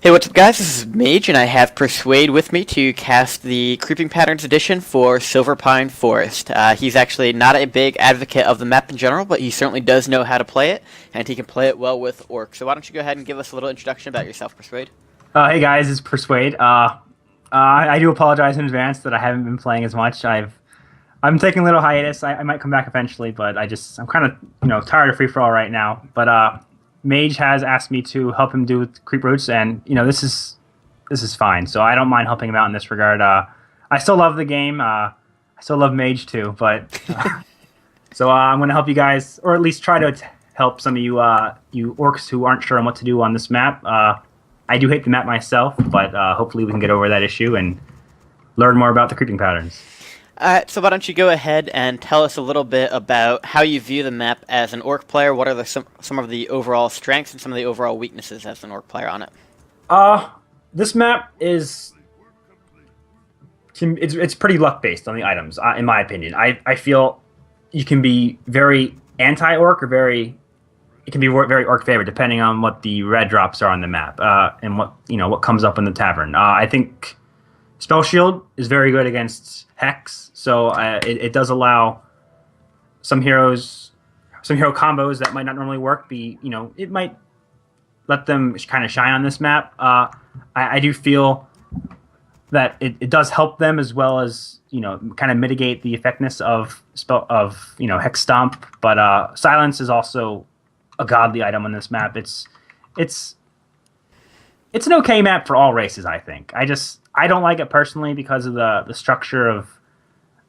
Hey, what's up, guys? This is Mage, and I have Persuade with me to cast the Creeping Patterns edition for Silverpine Forest. He's actually not a big advocate of the map in general, but he certainly does know how to play it, and he can play it well with Orc. So why don't you go ahead and give us a little introduction about yourself, Persuade? Hey guys, it's Persuade. I do apologize in advance that I haven't been playing as much. I'm taking a little hiatus. I might come back eventually, but I'm kind of tired of free for all right now. But Mage has asked me to help him do with creep roots, and this is fine. So I don't mind helping him out in this regard. I still love the game. I still love Mage too, but I'm going to help you guys, or at least try to help some of you orcs who aren't sure on what to do on this map. I do hate the map myself, but hopefully we can get over that issue and learn more about the creeping patterns. So why don't you go ahead and tell us a little bit about how you view the map as an Orc player, what are some of the overall strengths and some of the overall weaknesses as an Orc player on it? This map it's pretty luck based on the items, in my opinion. I feel you can be very anti-orc or it can be very orc favored depending on what the red drops are on the map, and what comes up in the tavern. I think Spell Shield is very good against Hex, so it does allow some hero combos that might not normally work. It might let them kind of shine on this map. I do feel that it does help them as well as kind of mitigate the effectiveness of Hex Stomp. But Silence is also a godly item on this map. It's an okay map for all races, I think. I don't like it personally because of the structure of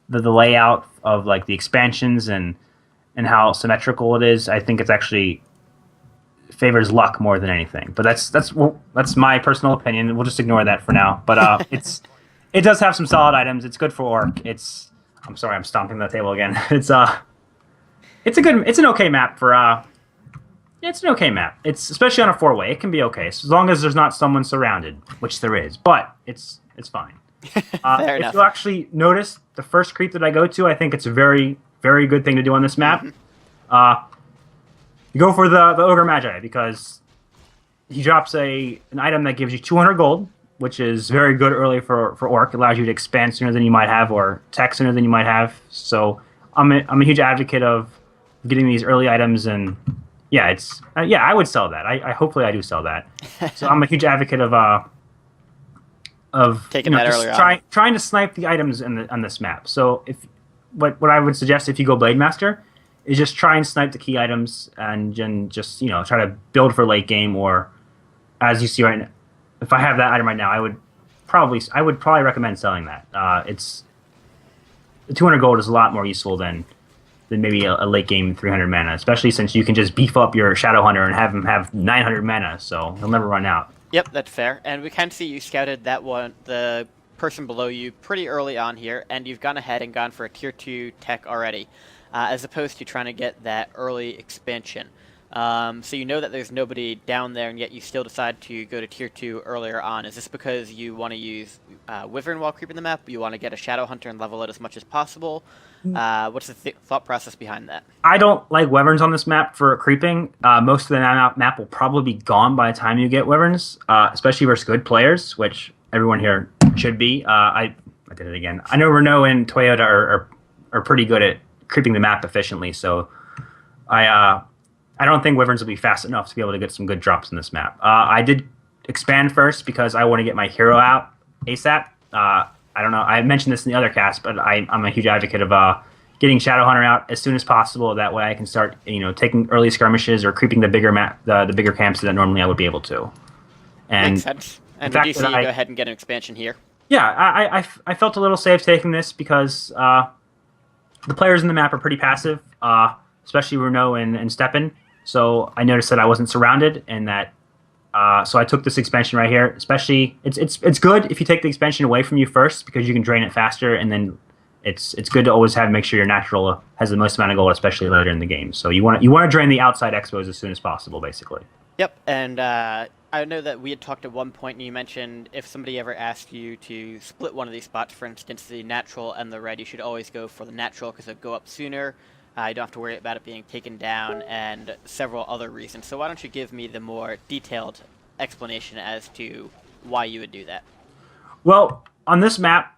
the layout of like the expansions and how symmetrical it is. I think it's actually favors luck more than anything. But that's my personal opinion. We'll just ignore that for now. But it does have some solid items. It's good for orc. I'm sorry, I'm stomping the table again. It's an okay map for it's an okay map. It's especially on a 4-way. It can be okay as long as there's not someone surrounded, which there is. But it's fine. Fair enough. If you actually notice the first creep that I go to, I think it's a very, very good thing to do on this map. You go for the Ogre Magi because he drops an item that gives you 200 gold, which is very good early for Orc. It allows you to expand sooner than you might have or attack sooner than you might have. So I'm a huge advocate of getting these early items, and yeah, I would sell that. I hopefully I do sell that. So I'm a huge advocate of taking that earlier trying to snipe the items on this map. So what I would suggest if you go Blade Master is just try and snipe the key items and just try to build for late game, or as you see right now. If I have that item right now, I would probably recommend selling that. It's the 200 gold is a lot more useful than maybe a late game 300 mana, especially since you can just beef up your Shadow Hunter and have him have 900 mana, so he'll never run out. Yep, that's fair. And we can see you scouted the person below you pretty early on here, and you've gone ahead and gone for a tier 2 tech already, as opposed to trying to get that early expansion. So you know that there's nobody down there, and yet you still decide to go to tier 2 earlier on. Is this because you want to use Wyvern while creeping the map? You want to get a Shadow Hunter and level it as much as possible? What's the thought process behind that? I don't like Wyverns on this map for creeping. Most of the map will probably be gone by the time you get Wyverns, especially versus good players, which everyone here should be. I did it again. I know Renault and Toyota are pretty good at creeping the map efficiently, so I don't think Wyverns will be fast enough to be able to get some good drops in this map. I did expand first because I want to get my hero out ASAP. I don't know. I mentioned this in the other cast, but I'm a huge advocate of getting Shadow Hunter out as soon as possible. That way I can start taking early skirmishes or creeping the bigger the bigger camps that normally I would be able to. And makes sense. And did you see you go ahead and get an expansion here? Yeah, I felt a little safe taking this because the players in the map are pretty passive, especially Renault and Steppen. So I noticed that I wasn't surrounded, and that so I took this expansion right here. Especially, it's good if you take the expansion away from you first because you can drain it faster, and then it's good to always make sure your natural has the most amount of gold, especially later in the game. So you want to drain the outside expos as soon as possible, basically. Yep, and I know that we had talked at one point, and you mentioned if somebody ever asked you to split one of these spots, for instance, the natural and the red, you should always go for the natural because it'll go up sooner. You don't have to worry about it being taken down, and several other reasons. So why don't you give me the more detailed explanation as to why you would do that. Well, on this map,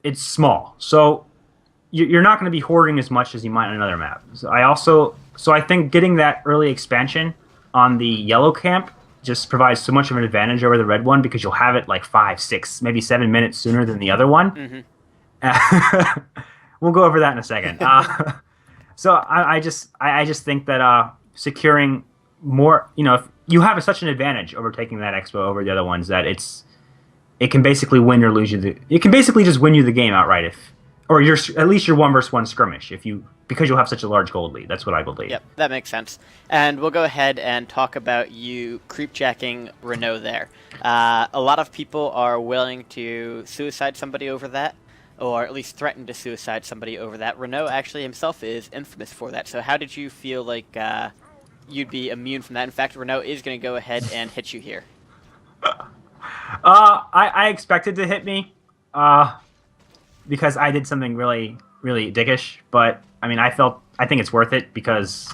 it's small, so you're not going to be hoarding as much as you might on another map. So I think getting that early expansion on the yellow camp just provides so much of an advantage over the red one because you'll have it like 5, 6, maybe 7 minutes sooner than the other one. We'll go over that in a second. So I just think that securing more, if you have such an advantage over taking that expo over the other ones that it can basically win or lose you. It can basically just win you the game outright or at least your 1-versus-1 skirmish because you'll have such a large gold lead. That's what I believe. Yep, that makes sense. And we'll go ahead and talk about you creepjacking Renault there. A lot of people are willing to suicide somebody over that, or at least threaten to suicide somebody over that. Renault actually himself is infamous for that. So how did you feel like you'd be immune from that? In fact, Renault is going to go ahead and hit you here. I expected to hit me because I did something really, really dickish. But, I mean, I think it's worth it because,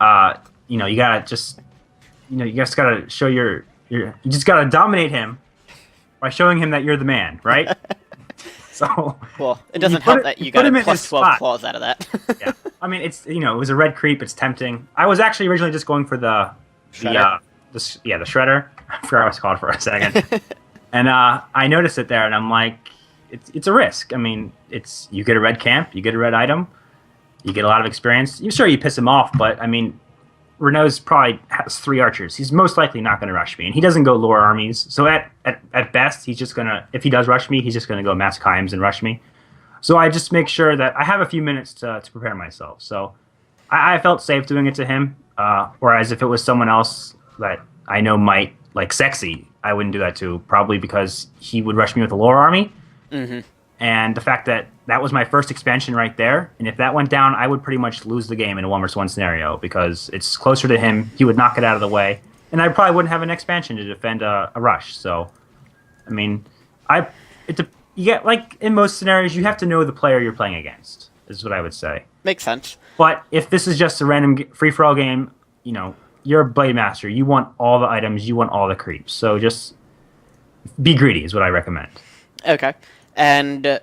you gotta just, you just gotta show you just gotta dominate him by showing him that you're the man, right? So, well, it doesn't help that you got a plus 12 claws out of that. Yeah, I mean, it's it was a red creep. It's tempting. I was actually originally just going for the shredder. The shredder. I forgot what it's called for a second. And I noticed it there, and I'm like, it's a risk. I mean, you get a red camp, you get a red item, you get a lot of experience. You're sure you piss him off, but I mean, Renault's probably has 3 archers. He's most likely not going to rush me, and he doesn't go lower armies. So at best, he's just gonna, if he does rush me, he's just gonna go mass Chimes and rush me. So I just make sure that I have a few minutes to prepare myself. So I felt safe doing it to him. Whereas if it was someone else that I know might like Sexy, I wouldn't do that to, probably because he would rush me with a lower army. Mm-hmm. And the fact that was my first expansion right there, and if that went down, I would pretty much lose the game in a 1-versus-1 scenario because it's closer to him. He would knock it out of the way, and I probably wouldn't have an expansion to defend a rush. So, I mean, you get, like in most scenarios, you have to know the player you're playing against. Is what I would say. Makes sense. But if this is just a random free-for-all game, you're a blade master. You want all the items. You want all the creeps. So just be greedy is what I recommend. Okay. And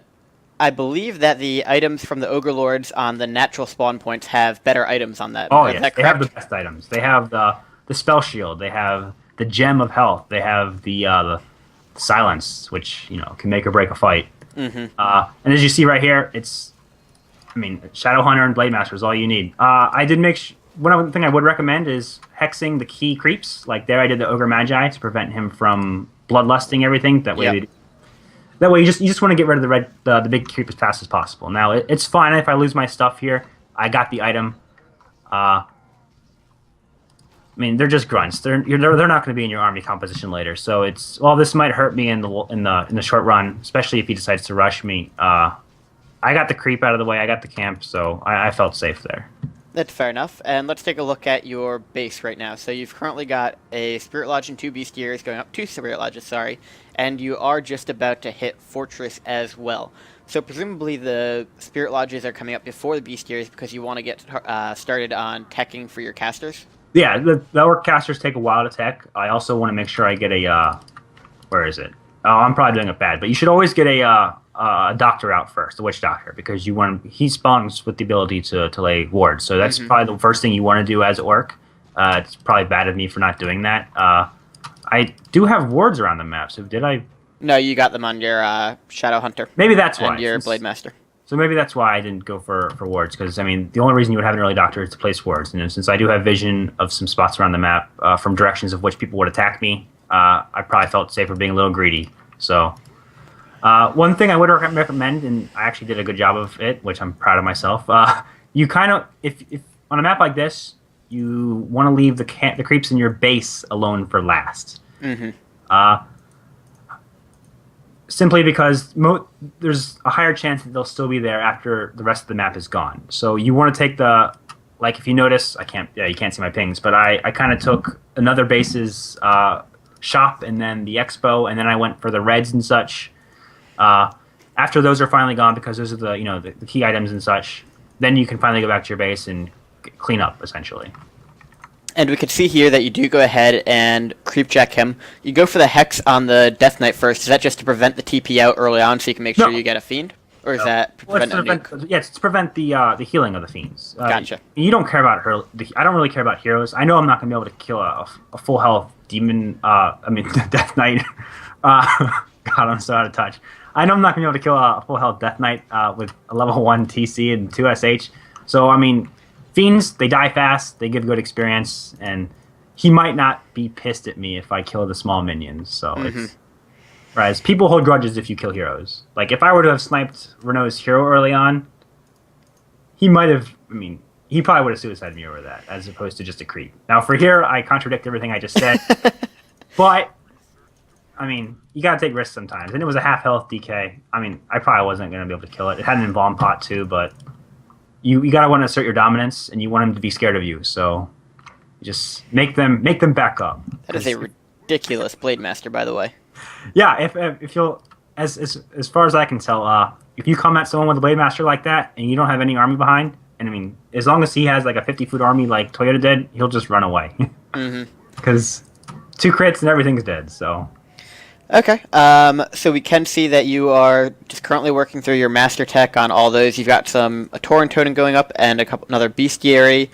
I believe that the items from the Ogre Lords on the natural spawn points have better items on that. Oh, yes. They have the best items. They have the spell shield. They have the gem of health. They have the silence, which can make or break a fight. Mm-hmm. And as you see right here, Shadow Hunter and Blade Master is all you need. I did make one other thing I would recommend is hexing the key creeps. Like there, I did the Ogre Magi to prevent him from bloodlusting everything. That way. Yep. That way, you just want to get rid of the big creep as fast as possible. Now, it's fine if I lose my stuff here. I got the item. They're just grunts. They're not going to be in your army composition later. So this might hurt me in the short run, especially if he decides to rush me. I got the creep out of the way. I got the camp, so I felt safe there. That's fair enough. And let's take a look at your base right now. So you've currently got a Spirit Lodge and 2 Bestiaries going up, 2 Spirit Lodges, sorry. And you are just about to hit Fortress as well. So presumably the Spirit Lodges are coming up before the Bestiaries because you want to get started on teching for your casters? Yeah, the orc casters take a while to tech. I also want to make sure I get a... where is it? Oh, I'm probably doing it bad. But you should always get a doctor out first, the witch doctor, because he spawns with the ability to lay wards. So that's probably the first thing you want to do as orc. It's probably bad of me for not doing that. I do have wards around the map, so did I? No, you got them on your Shadow Hunter. Maybe that's why. And your Blade Master. So maybe that's why I didn't go for wards, because the only reason you would have an early doctor is to place wards. And since I do have vision of some spots around the map from directions of which people would attack me, I probably felt safer being a little greedy. So one thing I would recommend, and I actually did a good job of it, which I'm proud of myself. You kind of, if on a map like this, you want to leave the creeps in your base alone for last. Simply because there's a higher chance that they'll still be there after the rest of the map is gone. So you want to take if you notice, you can't see my pings, but I kind of took another base's shop and then the expo, and then I went for the reds and such. After those are finally gone, because those are the key items and such, then you can finally go back to your base and clean up, essentially. And we can see here that you do go ahead and creep check him. You go for the Hex on the Death Knight first. Is that just to prevent the TP out early on so you can make sure you get a Fiend? Or is that to prevent a nuke? Yeah, it's to prevent the healing of the Fiends. Gotcha. You don't care about her. I don't really care about heroes. I know I'm not going to be able to kill a full health demon, Death Knight. God, I'm so out of touch. I know I'm not going to be able to kill a full health Death Knight with a level 1 TC and 2 SH. So, I mean, Fiends, they die fast, they give good experience, and he might not be pissed at me if I kill the small minions. So it's... Whereas people hold grudges if you kill heroes. Like, if I were to have sniped Renault's hero early on, he might have... I mean, he probably would have suicided me over that, as opposed to just a creep. Now, for here, I contradict everything I just said. But, I mean, you gotta take risks sometimes. And it was a half-health DK. I mean, I probably wasn't going to be able to kill it. It had an Embalm pot, too, but... You gotta want to assert your dominance, and you want them to be scared of you. So, just make them back up. That is a ridiculous Blade Master, by the way. Yeah, if you'll, as far as I can tell, if you come at someone with a Blade Master like that, and you don't have any army behind, and I mean, as long as he has like a 50-foot army like Toyota did, he'll just run away. Because 2 crits and everything's dead. So. Okay, so we can see that you are just currently working through your master tech on all those. You've got a Tauren totem going up and another bestiary.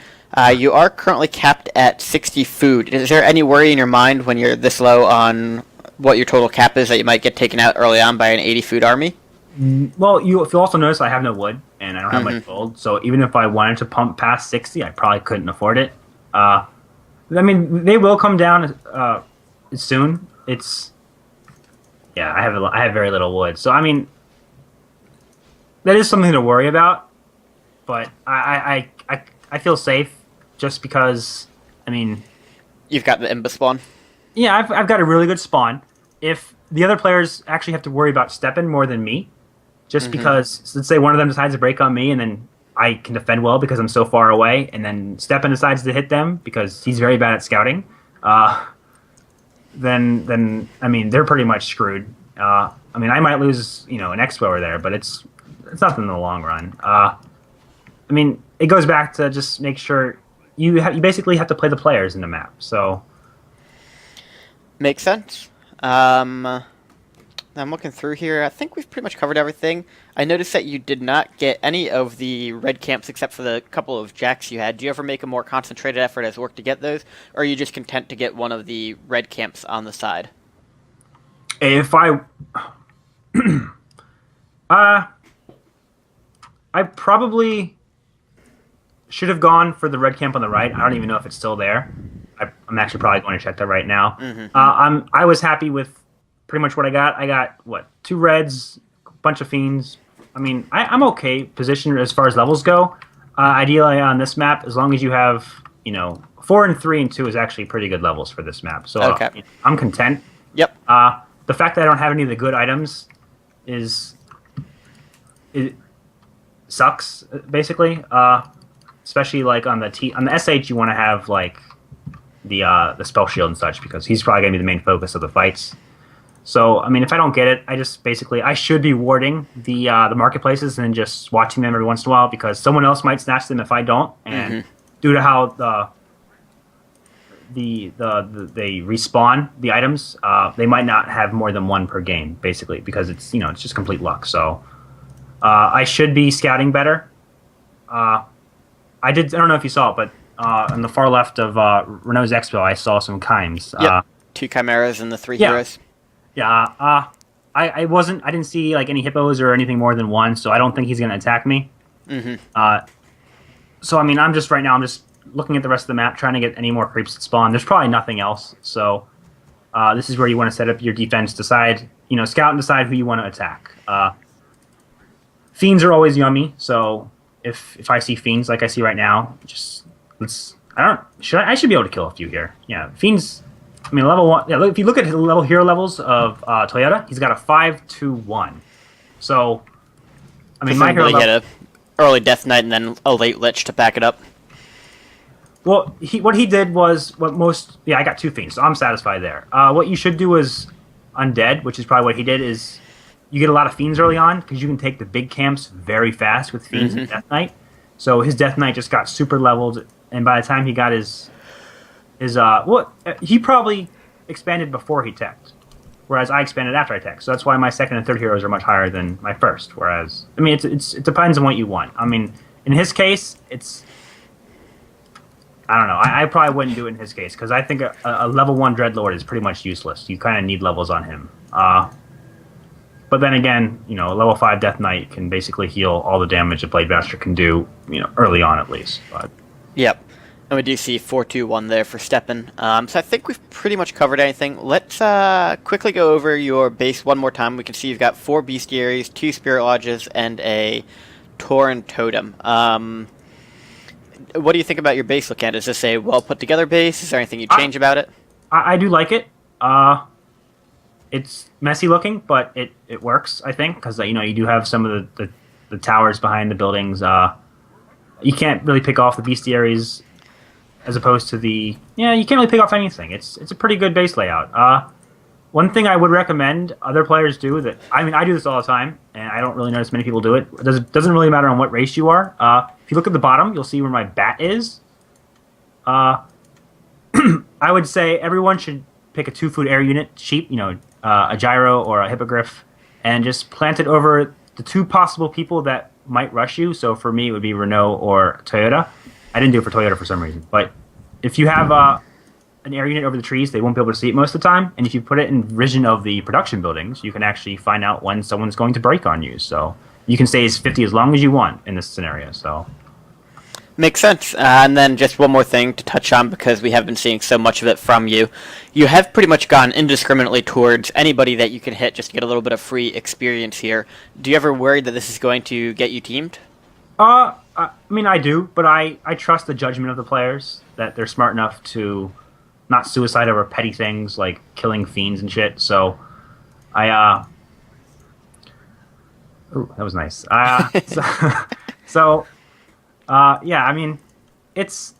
You are currently capped at 60 food. Is there any worry in your mind when you're this low on what your total cap is that you might get taken out early on by an 80 food army? Well, if you also notice, I have no wood and I don't have much gold. So even if I wanted to pump past 60, I probably couldn't afford it. I mean, they will come down soon. Yeah, I have very little wood, so I mean, that is something to worry about. But I feel safe just because, I mean, you've got the Imba spawn. Yeah, I've got a really good spawn. If the other players actually have to worry about stepping more than me, just because let's say one of them decides to break on me, and then I can defend well because I'm so far away, and then Steppen decides to hit them because he's very bad at scouting. Then I mean, they're pretty much screwed. I mean, I might lose, an X-Blower there, but it's nothing in the long run. I mean, it goes back to just make sure you basically have to play the players in the map. So makes sense. I'm looking through here. I think we've pretty much covered everything. I noticed that you did not get any of the red camps except for the couple of jacks you had. Do you ever make a more concentrated effort as work to get those, or are you just content to get one of the red camps on the side? If I probably should have gone for the red camp on the right. I don't even know if it's still there. I'm actually probably going to check that right now. I was happy with pretty much what I got. I got, 2 reds, a bunch of fiends. I mean, I'm okay positioned as far as levels go. Ideally on this map, as long as you have, 4 and 3 and 2 is actually pretty good levels for this map. So okay. I'm content. Yep. The fact that I don't have any of the good items it sucks, basically. Especially like on the SH, you want to have like the spell shield and such because he's probably gonna be the main focus of the fights. So I mean, if I don't get it, I should be warding the marketplaces and just watching them every once in a while because someone else might snatch them if I don't. And due to how they respawn the items, they might not have more than 1 per game, basically, because it's it's just complete luck. So I should be scouting better. I don't know if you saw it, but on the far left of Renault's Expo, I saw some Chimes. Yep. 2 Chimeras and the 3 heroes. Yeah. I didn't see like any hippos or anything more than 1, so I don't think he's gonna attack me. So I mean, I'm just looking at the rest of the map, trying to get any more creeps to spawn. There's probably nothing else. So this is where you want to set up your defense. Decide, scout and decide who you want to attack. Fiends are always yummy. So if I see fiends like I see right now, I should be able to kill a few here. Yeah, fiends. I mean, level 1. Yeah, if you look at the hero levels of Toyota, he's got a 5-2-1. So I mean, my hero level, had a early Death Knight and then a late Lich to back it up. Well, what he did was I got 2 fiends, so I'm satisfied there. What you should do is Undead, which is probably what he did, is you get a lot of fiends early on because you can take the big camps very fast with fiends and Death Knight. So his Death Knight just got super leveled, and by the time he got his he probably expanded before he teched, whereas I expanded after I teched. So that's why my second and third heroes are much higher than my first. Whereas, I mean, it depends on what you want. I mean, in his case, I don't know. I probably wouldn't do it in his case because I think a level 1 Dreadlord is pretty much useless. You kind of need levels on him. But then again, a level 5 Death Knight can basically heal all the damage a Blade Master can do, early on at least. But Yep. And we do see 4-2-1 there for Steppen. So I think we've pretty much covered anything. Let's quickly go over your base one more time. We can see you've got 4 Bestiaries, 2 Spirit Lodges, and a Tauren Totem. What do you think about your base look at? Is this a well put together base? Is there anything you change about it? I do like it. It's messy looking, but it works, I think, because you do have some of the towers behind the buildings. You can't really pick off the bestiaries as opposed to you can't really pick off anything. It's a pretty good base layout. One thing I would recommend other players do I do this all the time, and I don't really notice many people do it. It doesn't really matter on what race you are. If you look at the bottom, you'll see where my bat is. I would say everyone should pick a 2-foot air unit, cheap, a gyro or a hippogriff, and just plant it over the 2 possible people that might rush you. So for me, it would be Renault or Toyota. I didn't do it for Toyota for some reason. But if you have an air unit over the trees, they won't be able to see it most of the time. And if you put it in vision of the production buildings, you can actually find out when someone's going to break on you. So you can stay as 50 as long as you want in this scenario. So makes sense. And then just one more thing to touch on, because we have been seeing so much of it from you. You have pretty much gone indiscriminately towards anybody that you can hit just to get a little bit of free experience here. Do you ever worry that this is going to get you teamed? I mean, I do, but I trust the judgment of the players, that they're smart enough to not suicide over petty things like killing fiends and shit. So ooh, that was nice. Yeah, I mean, it's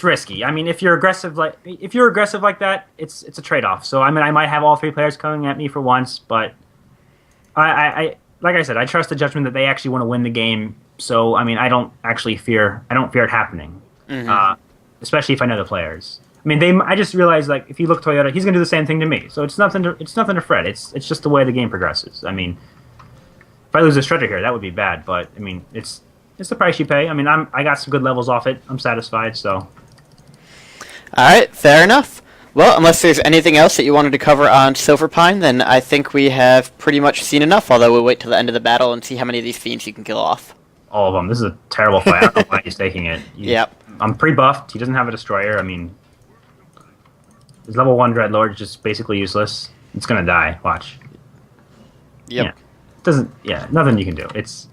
risky. I mean, if you're aggressive like that, it's a trade-off. So I mean, I might have all 3 players coming at me for once, but I like I said, I trust the judgment that they actually want to win the game. So I mean, I don't fear it happening. Mm-hmm. Especially if I know the players. I mean, I just realized, like, if you look Toyota, he's gonna do the same thing to me. So it's nothing to fret. It's just the way the game progresses. I mean, if I lose a Shredder here, that would be bad. But I mean, it's the price you pay. I mean, I got some good levels off it. I'm satisfied. So. All right, fair enough. Well, unless there's anything else that you wanted to cover on Silverpine, then I think we have pretty much seen enough. Although we'll wait till the end of the battle and see how many of these fiends you can kill off. All of them. This is a terrible fight. I don't know why he's taking it. Yep. I'm pre-buffed. He doesn't have a destroyer. I mean, his level 1 Dreadlord is just basically useless. It's gonna die. Watch. Yep. Yeah. Nothing you can do. It's.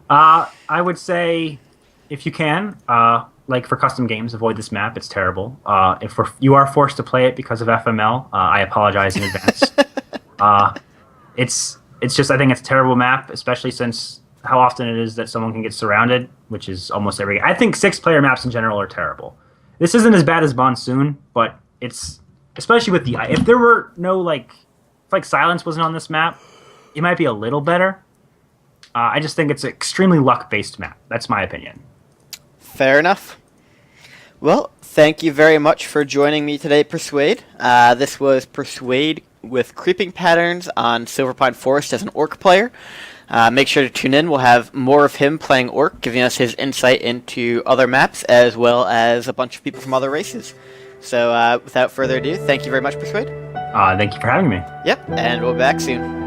I would say, if you can, like for custom games, avoid this map. It's terrible. If you are forced to play it because of FML, I apologize in advance. It's just, I think it's a terrible map, especially since how often it is that someone can get surrounded, which is almost every. I think 6-player maps in general are terrible. This isn't as bad as Monsoon, but it's especially with if there were no if Silence wasn't on this map, it might be a little better. I just think it's an extremely luck-based map. That's my opinion. Fair enough. Well, thank you very much for joining me today, Persuade. This was Persuade with Creeping Patterns on Silverpine Forest as an Orc player. Make sure to tune in. We'll have more of him playing Orc, giving us his insight into other maps, as well as a bunch of people from other races. So, without further ado, thank you very much, Persuade. Thank you for having me. Yep, and we'll be back soon.